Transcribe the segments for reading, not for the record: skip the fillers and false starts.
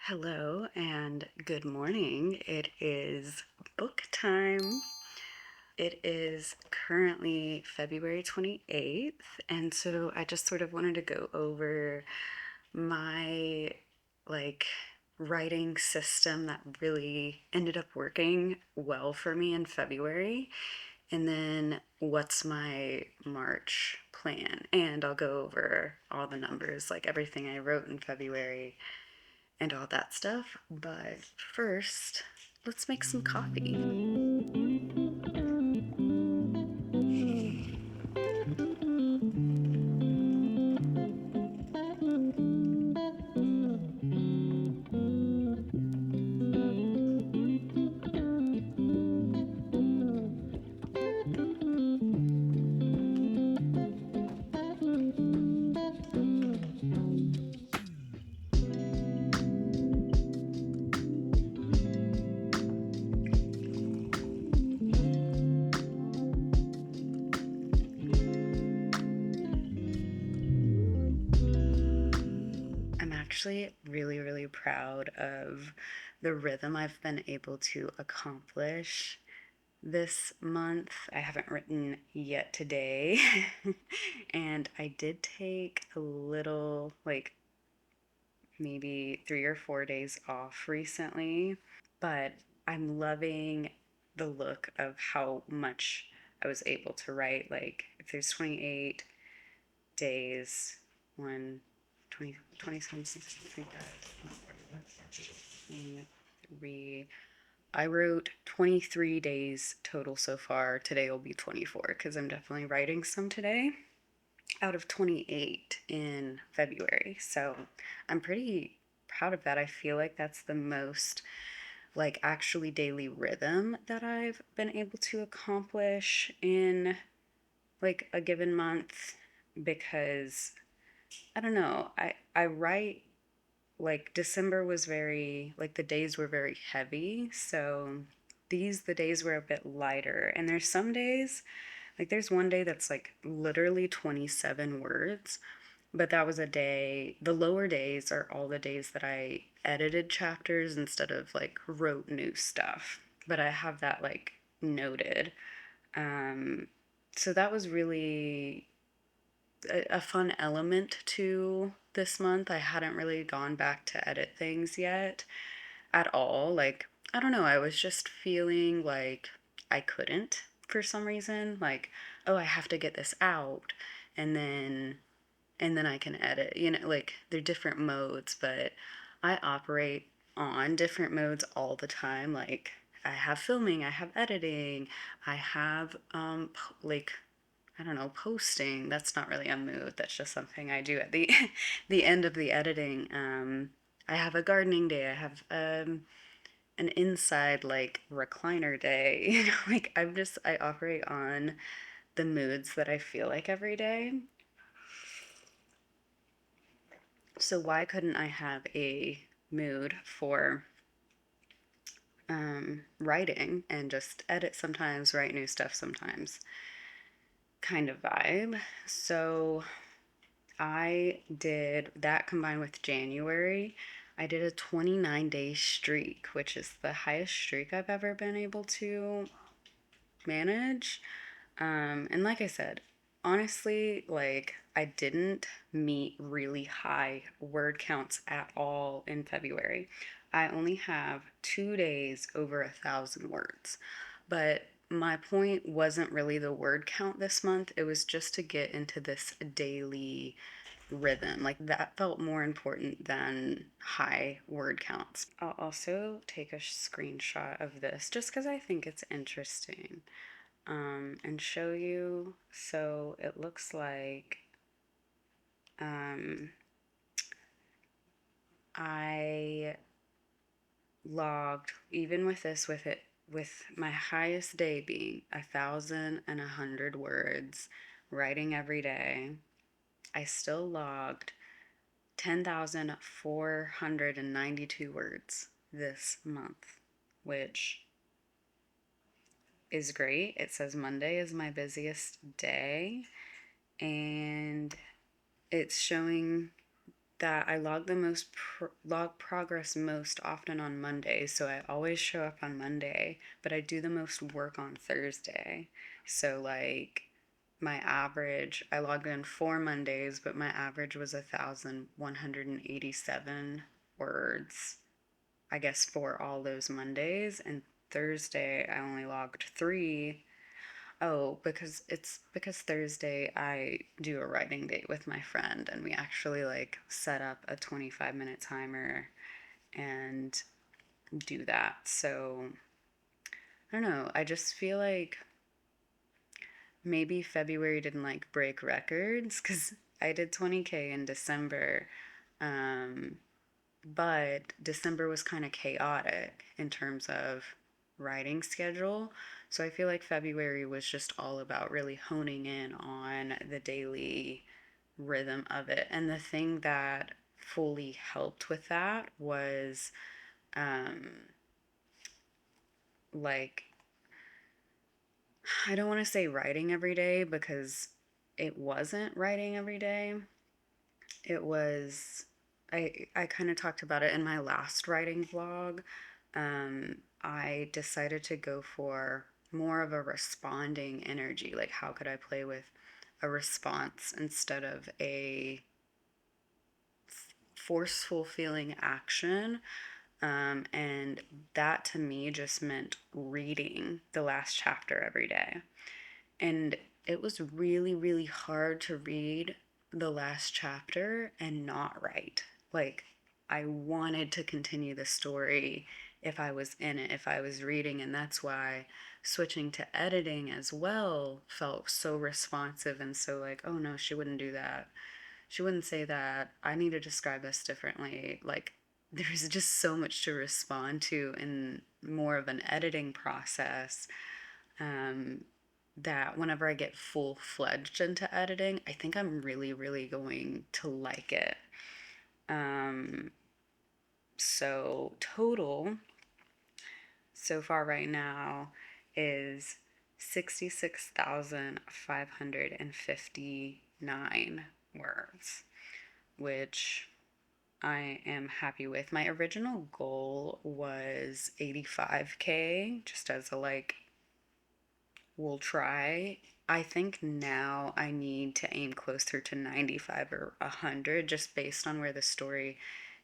Hello and good morning. It is book time. It is currently February 28th, and so I just sort of wanted to go over my like writing system that really ended up working well for me in February, and then what's my March plan. And I'll go over all the numbers, like everything I wrote in February and all that stuff. But first, let's make some coffee. I'm actually really, really proud of the rhythm I've been able to accomplish this month. I haven't written yet today, and I did take a little, like maybe 3 or 4 days off recently, but I'm loving the look of how much I was able to write. Like, if there's 28 days, one, 20, 27, 3. I wrote 23 days total so far. Today will be 24 because I'm definitely writing some today out of 28 in February. So I'm pretty proud of that. I feel like that's the most like actually daily rhythm that I've been able to accomplish in like a given month, because I don't know, I write, like December was very, like the days were very heavy, so the days were a bit lighter. And there's some days, like there's one day that's like literally 27 words, but that was a day. The lower days are all the days that I edited chapters instead of like wrote new stuff. But I have that like noted. Um, so that was really a fun element to this month. I hadn't really gone back to edit things yet at all. Like, I don't know, I was just feeling like I couldn't for some reason. Like, oh, I have to get this out and then I can edit. Like they're different modes, but I operate on different modes all the time. Like I have filming, I have editing, I have like I don't know, posting. That's not really a mood. That's just something I do at the the end of the editing. I have a gardening day. I have an inside like recliner day. Like I operate on the moods that I feel like every day. So why couldn't I have a mood for writing and just edit sometimes, write new stuff sometimes, kind of vibe? So I did that combined with January. I did a 29-day streak, which is the highest streak I've ever been able to manage. And like I said, honestly, like I didn't meet really high word counts at all in February. I only have 2 days over 1,000 words. But my point wasn't really the word count this month. It was just to get into this daily rhythm. Like that felt more important than high word counts. I'll also take a screenshot of this just because I think it's interesting, and show you. So it looks like um, I logged, even with this, with my highest day being 1,100 words, writing every day, I still logged 10,492 words this month, which is great. It says Monday is my busiest day, and it's showing that I log the log progress most often on Monday, so I always show up on Monday, but I do the most work on Thursday. So like my average, I logged in 4 Mondays, but my average was 1,187 words, I guess, for all those Mondays. And Thursday, I only logged three. Oh, because Thursday I do a writing date with my friend and we actually like set up a 25-minute timer and do that. So, I don't know, I just feel like maybe February didn't like break records cuz I did 20K in December. Um, but December was kind of chaotic in terms of writing schedule. So I feel like February was just all about really honing in on the daily rhythm of it. And the thing that fully helped with that was um, like, I don't want to say writing every day because it wasn't writing every day. It was, I kind of talked about it in my last writing vlog. I decided to go for more of a responding energy. Like, how could I play with a response instead of a forceful feeling action? And that to me just meant reading the last chapter every day. And it was really, really hard to read the last chapter and not write. Like, I wanted to continue the story if I was in it, if I was reading, and that's why switching to editing as well felt so responsive and so like, oh no, she wouldn't do that. She wouldn't say that. I need to describe this differently. Like, there's just so much to respond to in more of an editing process. Um, that whenever I get full fledged into editing, I think I'm really, really going to like it. Um, so, total so far right now is 66,559 words, which I am happy with. My original goal was 85K, just as a like, we'll try. I think now I need to aim closer to 95 or 100 just based on where the story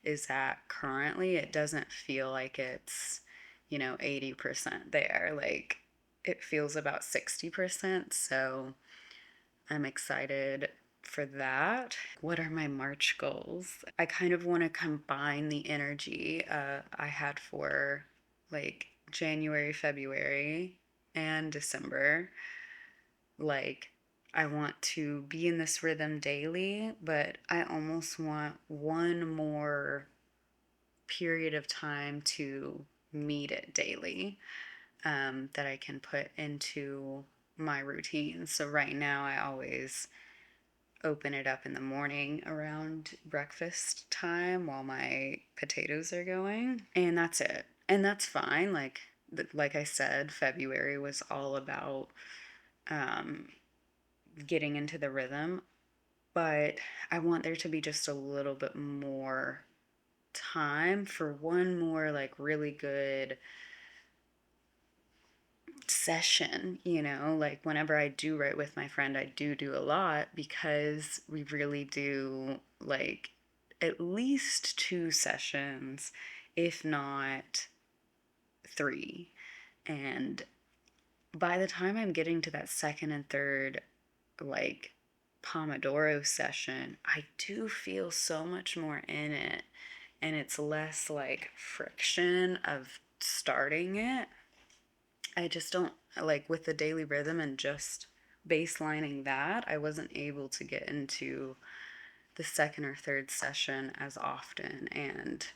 is at currently. It doesn't feel like it's, 80% there. Like, it feels about 60%. So I'm excited for that. What are my March goals? I kind of want to combine the energy I had for like January, February, and December. Like, I want to be in this rhythm daily, but I almost want one more period of time to meet it daily, that I can put into my routine. So right now, I always open it up in the morning around breakfast time while my potatoes are going, and that's it. And that's fine. Like I said, February was all about um, getting into the rhythm, but I want there to be just a little bit more time for one more like really good session, like whenever I do write with my friend, I do a lot because we really do like at least 2 sessions, if not three. And by the time I'm getting to that second and third, like, Pomodoro session, I do feel so much more in it. And it's less like friction of starting it. I just don't like with the daily rhythm and just baselining that, I wasn't able to get into the second or third session as often and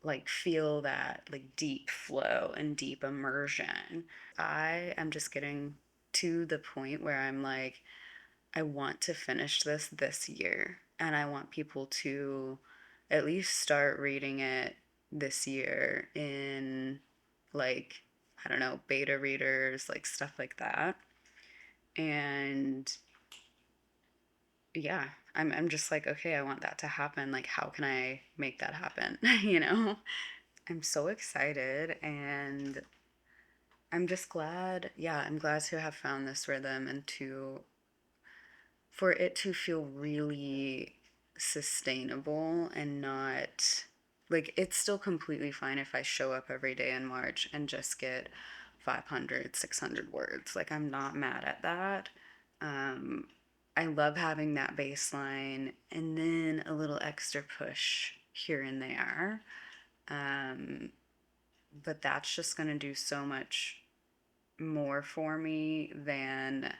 like feel that like deep flow and deep immersion. I am just getting to the point where I'm like, I want to finish this year and I want people to at least start reading it this year in like, I don't know, beta readers, like stuff like that. And yeah, I'm just like, okay, I want that to happen. Like, how can I make that happen? You know? I'm so excited and I'm just glad, yeah, I'm glad to have found this rhythm and to for it to feel really sustainable and not like it's still completely fine if I show up every day in March and just get 500, 600 words. Like I'm not mad at that. Um, I love having that baseline and then a little extra push here and there. Um, but that's just going to do so much more for me than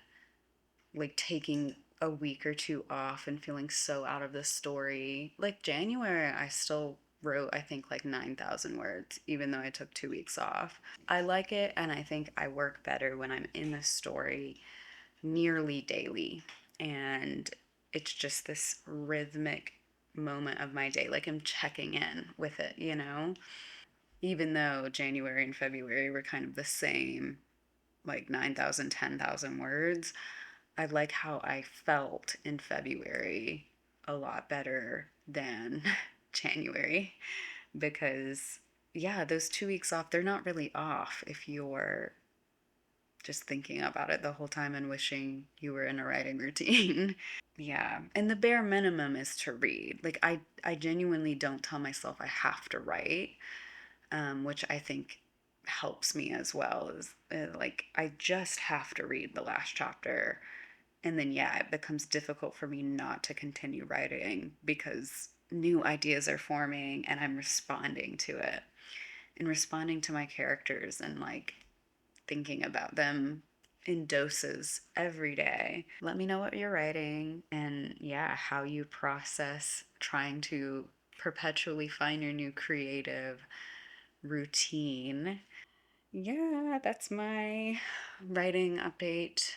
like taking a week or two off and feeling so out of the story. Like January, I still wrote, I think, like 9,000 words, even though I took 2 weeks off. I like it, and I think I work better when I'm in the story nearly daily. And it's just this rhythmic moment of my day. Like I'm checking in with it, you know? Even though January and February were kind of the same, like 9,000, 10,000 words, I like how I felt in February a lot better than January because, yeah, those 2 weeks off, they're not really off if you're just thinking about it the whole time and wishing you were in a writing routine. Yeah, and the bare minimum is to read. Like I genuinely don't tell myself I have to write, which I think helps me as well. Is like I just have to read the last chapter, and then yeah, it becomes difficult for me not to continue writing because new ideas are forming and I'm responding to it and responding to my characters and like thinking about them in doses every day. Let me know what you're writing and yeah, how you process trying to perpetually find your new creative routine. Yeah, that's my writing update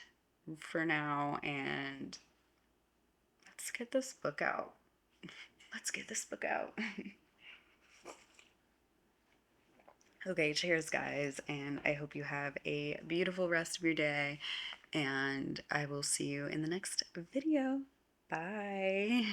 for now. And let's get this book out. Let's get this book out. Okay, cheers, guys. And I hope you have a beautiful rest of your day. And I will see you in the next video. Bye.